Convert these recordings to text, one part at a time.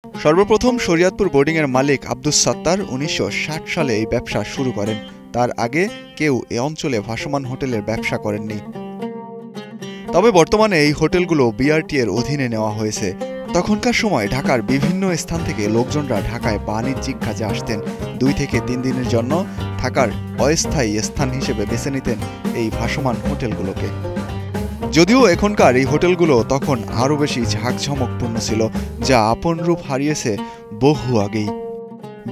সর্বপ্রথম শরিয়তপুর বোর্ডিংয়ের মালিক আব্দুস সাত্তার ১৯৬০ সালে এই ব্যবসা শুরু করেন। তার আগে কেউ এ অঞ্চলে ভাসমান হোটেলের ব্যবসা করেননি। তবে বর্তমানে এই হোটেলগুলো বিআরটি এর অধীনে নেওয়া হয়েছে। তখনকার সময় ঢাকার বিভিন্ন স্থান থেকে লোকজনরা ঢাকায় বাণিজ্যিক কাজে আসতেন। ২ থেকে ৩ দিনের জন্য থাকার অস্থায়ী স্থান হিসেবে বেছে নিতেন এই ভাসমান হোটেলগুলোকে। যদিও এখনকার এই হোটেলগুলো তখন আরও বেশি ঝাঁকঝমকপূর্ণ ছিল, যা আপন রূপ হারিয়েছে বহু আগেই।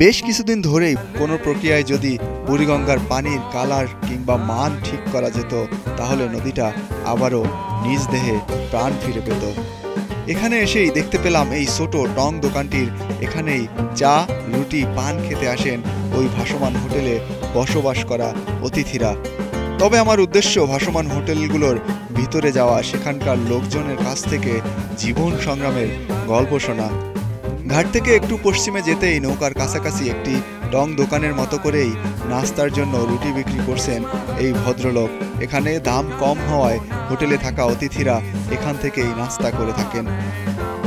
বেশ কিছুদিন ধরেই কোনো প্রক্রিয়ায় যদি বুড়িগঙ্গার পানির কালার কিংবা মান ঠিক করা যেত, তাহলে নদীটা আবারও নিজ দেহে প্রাণ ফিরে পেত। এখানে এসেই দেখতে পেলাম এই ছোট টং দোকানটির এখানেই চা, রুটি, পান খেতে আসেন ওই ভাসমান হোটেলে বসবাস করা অতিথিরা। তবে আমার উদ্দেশ্য ভাসমান হোটেলগুলোর ভিতরে যাওয়া, সেখানকার লোকজনের কাছ থেকে জীবন সংগ্রামের গল্প শোনা। ঘাট থেকে একটু পশ্চিমে যেতেই নৌকার কাছাকাছি একটি টং দোকানের মতো করেই নাস্তার জন্য রুটি বিক্রি করছেন এই ভদ্রলোক। এখানে দাম কম হওয়ায় হোটেলে থাকা অতিথিরা এখান থেকেই নাস্তা করে থাকেন।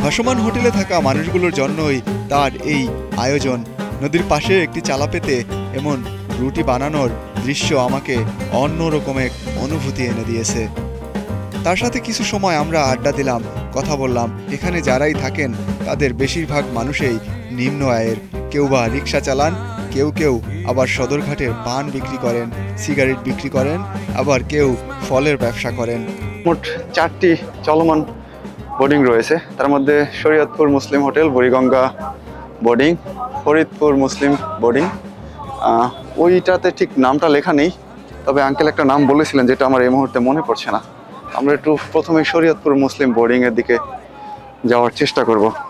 ভাসমান হোটেলে থাকা মানুষগুলোর জন্যই তার এই আয়োজন। নদীর পাশে একটি চালা পেতে এমন রুটি বানানোর দৃশ্য আমাকে অন্যরকম এক অনুভূতি এনে দিয়েছে। তার সাথে কিছু সময় আমরা আড্ডা দিলাম, কথা বললাম। এখানে যারাই থাকেন তাদের বেশিরভাগ মানুষই নিম্ন আয়ের। কেউ বা রিক্সা চালান, কেউ আবার সদরঘাটের পান বিক্রি করেন, সিগারেট বিক্রি করেন, আবার কেউ ফলের ব্যবসা করেন। মোট 4টি চলমান বোর্ডিং রয়েছে। তার মধ্যে শরিয়তপুর মুসলিম হোটেল, বুড়িগঙ্গা বোর্ডিং, ফরিদপুর মুসলিম বোর্ডিং। ওইটাতে ঠিক নামটা লেখা নেই, তবে আঙ্কেল একটা নাম বলেছিলেন যেটা আমার এই মুহূর্তে মনে পড়ছে না। আমরা একটু প্রথমে শরিয়তপুর মুসলিম বোর্ডিংয়ের দিকে যাওয়ার চেষ্টা করব।